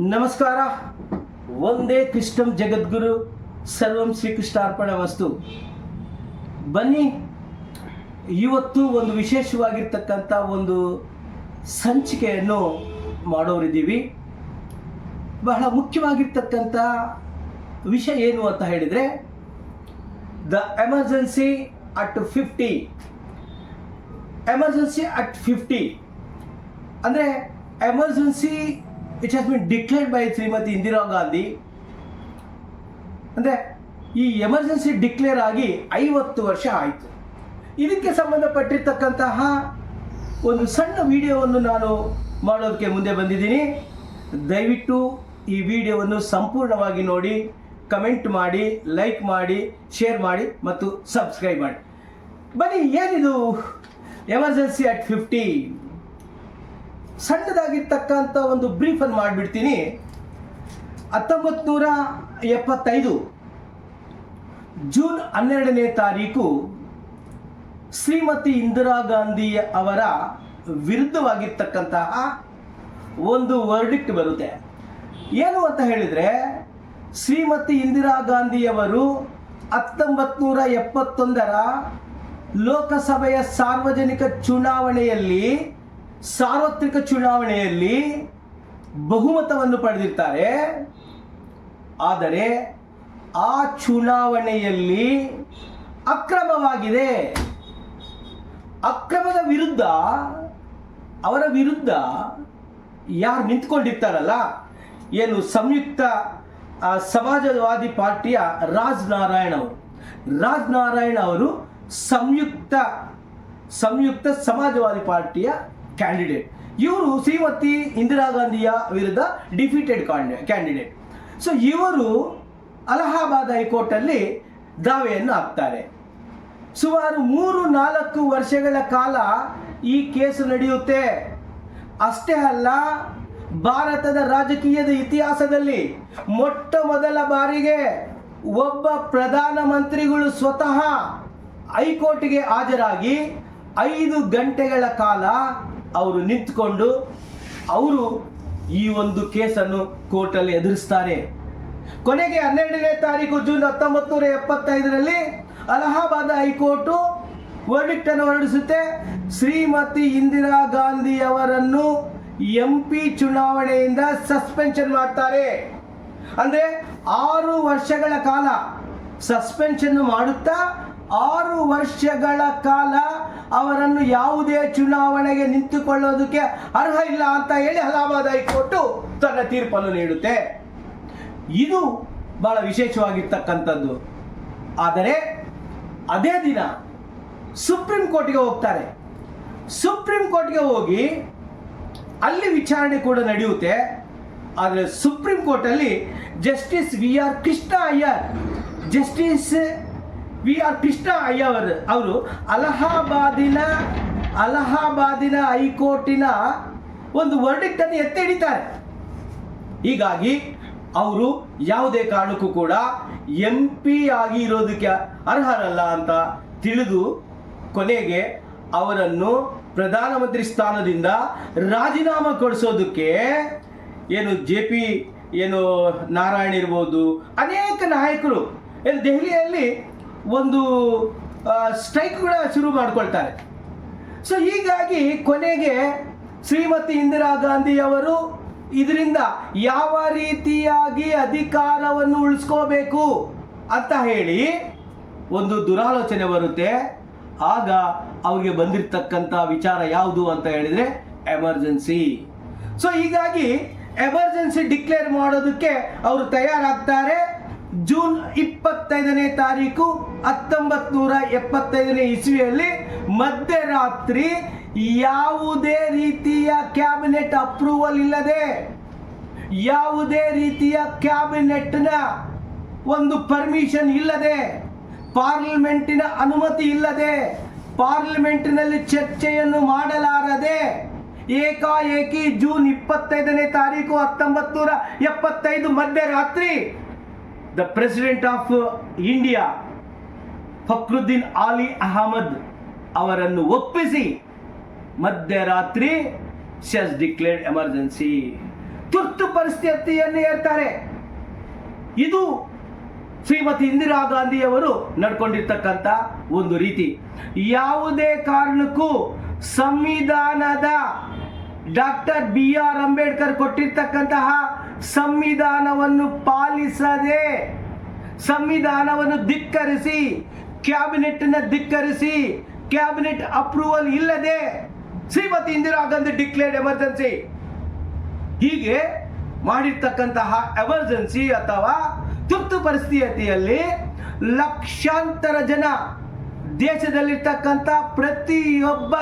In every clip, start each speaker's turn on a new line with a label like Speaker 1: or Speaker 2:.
Speaker 1: ನಮಸ್ಕಾರ. ಒಂದೇ ಕೃಷ್ಣಂ ಜಗದ್ಗುರು ಸರ್ವಂ ಶ್ರೀಕೃಷ್ಣಾರ್ಪಣಮಸ್ತು. ಬನ್ನಿ, ಇವತ್ತು ಒಂದು ವಿಶೇಷವಾಗಿರ್ತಕ್ಕಂಥ ಒಂದು ಸಂಚಿಕೆಯನ್ನು ಮಾಡೋರಿದ್ದೀವಿ. ಬಹಳ ಮುಖ್ಯವಾಗಿರ್ತಕ್ಕಂಥ ವಿಷಯ ಏನು ಅಂತ ಹೇಳಿದರೆ, the emergency at 50. Emergency at 50 ಅಂದರೆ emergency it has been declared by Shrimati Indira Gandhi. ಅಂದರೆ ಈ ಎಮರ್ಜೆನ್ಸಿ ಡಿಕ್ಲೇರ್ ಆಗಿ 50 ವರ್ಷ ಆಯಿತು. ಇದಕ್ಕೆ ಸಂಬಂಧಪಟ್ಟಿರ್ತಕ್ಕಂತಹ ಒಂದು ಸಣ್ಣ ವಿಡಿಯೋವನ್ನು ನಾನು ಮಾಡೋದಕ್ಕೆ ಮುಂದೆ ಬಂದಿದ್ದೀನಿ. ದಯವಿಟ್ಟು ಈ ವಿಡಿಯೋವನ್ನು ಸಂಪೂರ್ಣವಾಗಿ ನೋಡಿ, ಕಮೆಂಟ್ ಮಾಡಿ, ಲೈಕ್ ಮಾಡಿ, ಶೇರ್ ಮಾಡಿ ಮತ್ತು ಸಬ್ಸ್ಕ್ರೈಬ್ ಮಾಡಿ. ಬನ್ನಿ, ಏನಿದು ಎಮರ್ಜೆನ್ಸಿ ಅಟ್ 50? ಸಣ್ಣದಾಗಿರ್ತಕ್ಕಂಥ ಒಂದು ಬ್ರೀಫನ್ನು ಮಾಡಿಬಿಡ್ತೀನಿ. 1975 ಜೂನ್ 12ನೇ ತಾರೀಕು ಶ್ರೀಮತಿ ಇಂದಿರಾ ಗಾಂಧಿ ಅವರ ವಿರುದ್ಧವಾಗಿರ್ತಕ್ಕಂತಹ ಒಂದು ವರ್ಡಿಕ್ಟ್ ಬರುತ್ತೆ. ಏನು ಅಂತ ಹೇಳಿದರೆ, ಶ್ರೀಮತಿ ಇಂದಿರಾ ಗಾಂಧಿಯವರು 1971ರ ಲೋಕಸಭೆಯ ಸಾರ್ವತ್ರಿಕ ಚುನಾವಣೆಯಲ್ಲಿ ಬಹುಮತವನ್ನು ಪಡೆದಿರ್ತಾರೆ. ಆದರೆ ಆ ಚುನಾವಣೆಯಲ್ಲಿ ಅಕ್ರಮವಾಗಿದೆ. ಅಕ್ರಮದ ವಿರುದ್ಧ, ಅವರ ವಿರುದ್ಧ ಯಾರು ನಿಂತ್ಕೊಂಡಿರ್ತಾರಲ್ಲ, ಏನು ಸಂಯುಕ್ತ ಸಮಾಜವಾದಿ ಪಾರ್ಟಿಯ ರಾಜ್ ನಾರಾಯಣ್ ಅವರು ಸಂಯುಕ್ತ ಸಮಾಜವಾದಿ ಪಾರ್ಟಿಯ ಕ್ಯಾಂಡಿಡೇಟ್. ಇವರು ಶ್ರೀಮತಿ ಇಂದಿರಾ ಗಾಂಧಿಯ ವಿರುದ್ಧ ಡಿಫೀಟೆಡ್ ಕ್ಯಾಂಡಿಡೇಟ್. ಸೊ ಇವರು ಅಲಹಾಬಾದ್ ಹೈಕೋರ್ಟಲ್ಲಿ ದಾವೆಯನ್ನು ಹಾಕ್ತಾರೆ. ಸುಮಾರು 3-4 ವರ್ಷಗಳ ಕಾಲ ಈ ಕೇಸು ನಡೆಯುತ್ತೆ. ಅಷ್ಟೇ ಅಲ್ಲ, ಭಾರತದ ರಾಜಕೀಯದ ಇತಿಹಾಸದಲ್ಲಿ ಮೊಟ್ಟ ಮೊದಲ ಬಾರಿಗೆ ಒಬ್ಬ ಪ್ರಧಾನಮಂತ್ರಿಗಳು ಸ್ವತಃ ಹೈಕೋರ್ಟ್ಗೆ ಹಾಜರಾಗಿ 5 ಗಂಟೆಗಳ ಕಾಲ ಅವರು ನಿಂತುಕೊಂಡು ಅವರು ಈ ಒಂದು ಕೇಸನ್ನು ಕೋರ್ಟಲ್ಲಿ ಎದುರಿಸ್ತಾರೆ. ಕೊನೆಗೆ 12ನೇ ತಾರೀಕು ಜೂನ್ 1975ರಲ್ಲಿ ಅಲಹಾಬಾದ್ ಹೈಕೋರ್ಟು ವರ್ಡಿಕ್ಟ್ ಅನ್ನು ಹೊರಡಿಸುತ್ತೆ. ಶ್ರೀಮತಿ ಇಂದಿರಾ ಗಾಂಧಿ ಅವರನ್ನು MP ಚುನಾವಣೆಯಿಂದ ಸಸ್ಪೆನ್ಷನ್ ಮಾಡ್ತಾರೆ. ಅಂದರೆ 6 ವರ್ಷಗಳ ಕಾಲ ಸಸ್ಪೆನ್ಷನ್ ಮಾಡುತ್ತಾ 6 ವರ್ಷಗಳ ಕಾಲ ಅವರನ್ನು ಯಾವುದೇ ಚುನಾವಣೆಗೆ ನಿಂತುಕೊಳ್ಳೋದಕ್ಕೆ ಅರ್ಹ ಇಲ್ಲ ಅಂತ ಹೇಳಿ ಅಲಹಾಬಾದ್ ಹೈಕೋರ್ಟು ತನ್ನ ತೀರ್ಪನ್ನು ನೀಡುತ್ತೆ. ಇದು ಬಹಳ ವಿಶೇಷವಾಗಿರ್ತಕ್ಕಂಥದ್ದು. ಆದರೆ ಅದೇ ದಿನ ಸುಪ್ರೀಂ ಕೋರ್ಟ್ಗೆ ಹೋಗ್ತಾರೆ. ಸುಪ್ರೀಂ ಕೋರ್ಟ್ಗೆ ಹೋಗಿ ಅಲ್ಲಿ ವಿಚಾರಣೆ ಕೂಡ ನಡೆಯುತ್ತೆ. ಆದರೆ ಸುಪ್ರೀಂ ಕೋರ್ಟಲ್ಲಿ justice we are Krishna Iyer ಅವರು ಅಲಹಾಬಾದಿನ ಹೈಕೋರ್ಟಿನ ಒಂದು ವರ್ಡಿಕ್ಟ್ ಅನ್ನು ಎತ್ತಿ ಹಿಡಿತಾರೆ. ಹೀಗಾಗಿ ಅವರು ಯಾವುದೇ ಕಾರಣಕ್ಕೂ ಕೂಡ MP ಆಗಿ ಇರೋದಕ್ಕೆ ಅರ್ಹರಲ್ಲ ಅಂತ ತಿಳಿದು ಕೊನೆಗೆ ಅವರನ್ನು ಪ್ರಧಾನಮಂತ್ರಿ ಸ್ಥಾನದಿಂದ ರಾಜೀನಾಮೆ ಕೊಡಿಸೋದಕ್ಕೆ JP ನಾರಾಯಣ್ ಇರ್ಬೋದು, ಅನೇಕ ನಾಯಕರು ದೆಹಲಿಯಲ್ಲಿ ಒಂದು ಸ್ಟ್ರೈಕ್ ಕೂಡ ಶುರು ಮಾಡಿಕೊಳ್ತಾರೆ. ಸೊ ಹೀಗಾಗಿ ಕೊನೆಗೆ ಶ್ರೀಮತಿ ಇಂದಿರಾ ಗಾಂಧಿ ಅವರು ಇದರಿಂದ ಯಾವ ರೀತಿಯಾಗಿ ಅಧಿಕಾರವನ್ನು ಉಳಿಸ್ಕೋಬೇಕು ಅಂತ ಹೇಳಿ ಒಂದು ದುರಾಲೋಚನೆ ಬರುತ್ತೆ. ಆಗ ಅವ್ರಿಗೆ ಬಂದಿರತಕ್ಕಂಥ ವಿಚಾರ ಯಾವುದು ಅಂತ ಹೇಳಿದರೆ ಎಮರ್ಜೆನ್ಸಿ. ಸೊ ಹೀಗಾಗಿ ಎಮರ್ಜೆನ್ಸಿ ಡಿಕ್ಲೇರ್ ಮಾಡೋದಕ್ಕೆ ಅವರು ತಯಾರಾಗ್ತಾರೆ. ಜೂನ್ 25ನೇ ತಾರೀಕು 1975ನೇ ಇಸ್ವಿಯಲ್ಲಿ ಮಧ್ಯರಾತ್ರಿ ಯಾವುದೇ ರೀತಿಯ ಕ್ಯಾಬಿನೆಟ್ ಅಪ್ರೂವಲ್ ಇಲ್ಲದೆ, ಯಾವುದೇ ರೀತಿಯ ಕ್ಯಾಬಿನೆಟ್ನ ಒಂದು ಪರ್ಮಿಷನ್ ಇಲ್ಲದೆ, ಪಾರ್ಲಿಮೆಂಟಿನ ಅನುಮತಿ ಇಲ್ಲದೆ, ಪಾರ್ಲಿಮೆಂಟಿನಲ್ಲಿ ಚರ್ಚೆಯನ್ನು ಮಾಡಲಾರದೆ ಏಕಾಏಕಿ ಜೂನ್ 25ನೇ ತಾರೀಕು 1975 ಮಧ್ಯರಾತ್ರಿ the president of India Fakhruddin ಆಲಿ ಅಹಮದ್ ಅವರನ್ನು ಒಪ್ಪಿಸಿ ಮಧ್ಯರಾತ್ರಿ ಶಿ ಹ್ಯಾಸ್ ಡಿಕ್ಲೇರ್ಡ್ ಎಮರ್ಜೆನ್ಸಿ. ತುರ್ತು ಪರಿಸ್ಥಿತಿಯನ್ನು ಏರ್ತಾರೆ. ಇದು ಶ್ರೀಮತಿ ಇಂದಿರಾ ಗಾಂಧಿಯವರು ನಡ್ಕೊಂಡಿರ್ತಕ್ಕಂಥ ಒಂದು ರೀತಿ. ಯಾವುದೇ ಕಾರಣಕ್ಕೂ ಸಂವಿಧಾನದ ಡಾಕ್ಟರ್ BR ಅಂಬೇಡ್ಕರ್ ಕೊಟ್ಟಿರ್ತಕ್ಕಂತಹ ಸಂವಿಧಾನವನ್ನು ಪಾಲಿಸದೆ, ಸಂವಿಧಾನವನ್ನು ಧಿಕ್ಕರಿಸಿ, ಕ್ಯಾಬಿನೆಟ್ನ ಧಿಕ್ಕರಿಸಿ, ಕ್ಯಾಬಿನೆಟ್ ಅಪ್ರೂವಲ್ ಇಲ್ಲದೆ ಶ್ರೀಮತಿ ಇಂದಿರಾ ಗಾಂಧಿ ಡಿಕ್ಲೇರ್ಡ್ ಎಮರ್ಜೆನ್ಸಿ ಹೀಗೆ ಮಾಡಿರ್ತಕ್ಕಂತಹ ಎಮರ್ಜೆನ್ಸಿ ಅಥವಾ ತುರ್ತು ಪರಿಸ್ಥಿತಿಯಲ್ಲಿ ಲಕ್ಷಾಂತರ ಜನ, ದೇಶದಲ್ಲಿರ್ತಕ್ಕಂಥ ಪ್ರತಿಯೊಬ್ಬ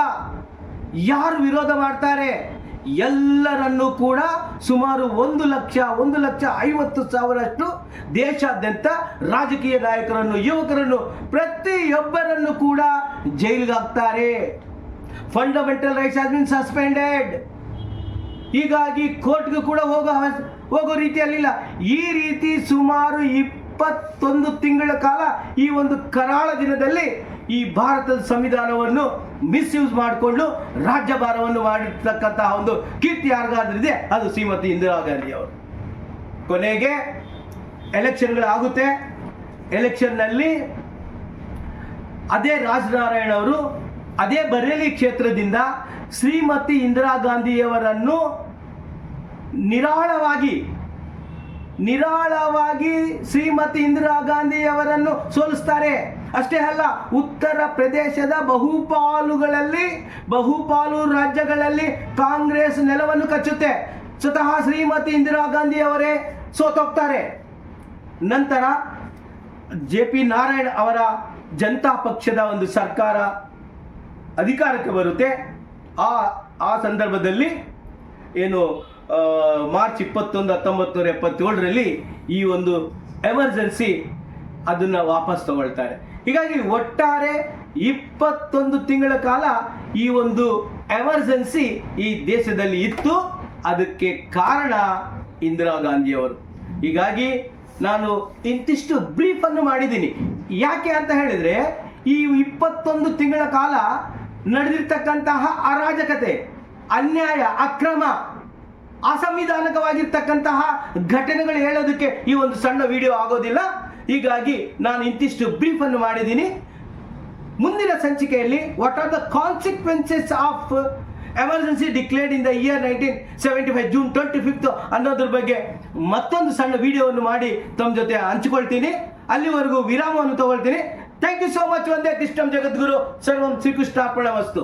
Speaker 1: ಯಾರು ವಿರೋಧ ಮಾಡ್ತಾರೆ ಎಲ್ಲರನ್ನೂ ಕೂಡ ಸುಮಾರು 1,50,000 ದೇಶಾದ್ಯಂತ ರಾಜಕೀಯ ನಾಯಕರನ್ನು, ಯುವಕರನ್ನು, ಪ್ರತಿಯೊಬ್ಬರನ್ನು ಕೂಡ ಜೈಲಿಗೆ ಹಾಕ್ತಾರೆ. Fundamental rights has been suspended. ಹೀಗಾಗಿ ಕೋರ್ಟ್ಗೂ ಕೂಡ ಹೋಗೋ ರೀತಿಯಲ್ಲಿಲ್ಲ. ಈ ರೀತಿ ಸುಮಾರು 21 ತಿಂಗಳ ಕಾಲ ಈ ಒಂದು ಕರಾಳ ದಿನದಲ್ಲಿ ಈ ಭಾರತದ ಸಂವಿಧಾನವನ್ನು ಮಿಸ್ಯೂಸ್ ಮಾಡಿಕೊಂಡು ರಾಜ್ಯಭಾರವನ್ನು ಮಾಡಿರ್ತಕ್ಕಂತಹ ಒಂದು ಕೀರ್ತಿ ಯಾರಿಗಾದ್ರಿದೆ ಅದು ಶ್ರೀಮತಿ ಇಂದಿರಾ ಗಾಂಧಿ ಅವರು. ಕೊನೆಗೆ ಎಲೆಕ್ಷನ್ಗಳಾಗುತ್ತೆ. ಎಲೆಕ್ಷನ್ನಲ್ಲಿ ಅದೇ ರಾಜನಾರಾಯಣ್ ಅವರು ಅದೇ ಬರೇಲಿ ಕ್ಷೇತ್ರದಿಂದ ಶ್ರೀಮತಿ ಇಂದಿರಾ ಗಾಂಧಿಯವರನ್ನು ನಿರಾಳವಾಗಿ ಶ್ರೀಮತಿ ಇಂದಿರಾ ಗಾಂಧಿಯವರನ್ನು ಸೋಲಿಸ್ತಾರೆ. ಅಷ್ಟೇ ಅಲ್ಲ, ಉತ್ತರ ಪ್ರದೇಶದ ಬಹುಪಾಲು ರಾಜ್ಯಗಳಲ್ಲಿ ಕಾಂಗ್ರೆಸ್ ನೆಲವನ್ನು ಕಚ್ಚುತ್ತೆ. ಸ್ವತಃ ಶ್ರೀಮತಿ ಇಂದಿರಾ ಗಾಂಧಿಯವರೇ ಸೋತೋಗ್ತಾರೆ. ನಂತರ JP ನಾರಾಯಣ್ ಅವರ ಜನತಾ ಪಕ್ಷದ ಒಂದು ಸರ್ಕಾರ ಅಧಿಕಾರಕ್ಕೆ ಬರುತ್ತೆ. ಆ ಸಂದರ್ಭದಲ್ಲಿ ಏನು ಮಾರ್ಚ್ 21, 1977ರಲ್ಲಿ ಈ ಒಂದು ಎಮರ್ಜೆನ್ಸಿ ಅದನ್ನು ವಾಪಸ್ ತಗೊಳ್ತಾರೆ. ಹೀಗಾಗಿ ಒಟ್ಟಾರೆ 21 ತಿಂಗಳ ಕಾಲ ಈ ಒಂದು ಎಮರ್ಜೆನ್ಸಿ ಈ ದೇಶದಲ್ಲಿ ಇತ್ತು. ಅದಕ್ಕೆ ಕಾರಣ ಇಂದಿರಾ ಗಾಂಧಿಯವರು. ಹೀಗಾಗಿ ನಾನು ಇಂತಿಷ್ಟು ಬ್ರೀಫ್ ಅನ್ನು ಮಾಡಿದ್ದೀನಿ. ಯಾಕೆ ಅಂತ ಹೇಳಿದ್ರೆ ಈ 21 ತಿಂಗಳ ಕಾಲ ನಡೆದಿರ್ತಕ್ಕಂತಹ ಅರಾಜಕತೆ, ಅನ್ಯಾಯ, ಅಕ್ರಮ, ಅಸಂವಿಧಾನಿಕವಾಗಿರ್ತಕ್ಕಂತಹ ಘಟನೆಗಳು ಹೇಳೋದಕ್ಕೆ ಈ ಒಂದು ಸಣ್ಣ ವಿಡಿಯೋ ಆಗೋದಿಲ್ಲ. ಹೀಗಾಗಿ ನಾನು ಇಂತಿಷ್ಟು ಬ್ರೀಫ್ ಅನ್ನು ಮಾಡಿದ್ದೀನಿ. ಮುಂದಿನ ಸಂಚಿಕೆಯಲ್ಲಿ what are the consequences of emergency declared in the year 1975 June 25 ಅನ್ನೋದ್ರ ಬಗ್ಗೆ ಮತ್ತೊಂದು ಸಣ್ಣ ವಿಡಿಯೋವನ್ನು ಮಾಡಿ ತಮ್ಮ ಜೊತೆ ಹಂಚಿಕೊಳ್ತೀನಿ. ಅಲ್ಲಿವರೆಗೂ ವಿರಾಮವನ್ನು ತಗೊಳ್ತೀನಿ. Thank you so much. ವಂದೇ ಕೃಷ್ಣಂ ಜಗದ್ಗುರು ಸರ್ವಂ ಶ್ರೀಕೃಷ್ಣಾರ್ಪಣಮಸ್ತು.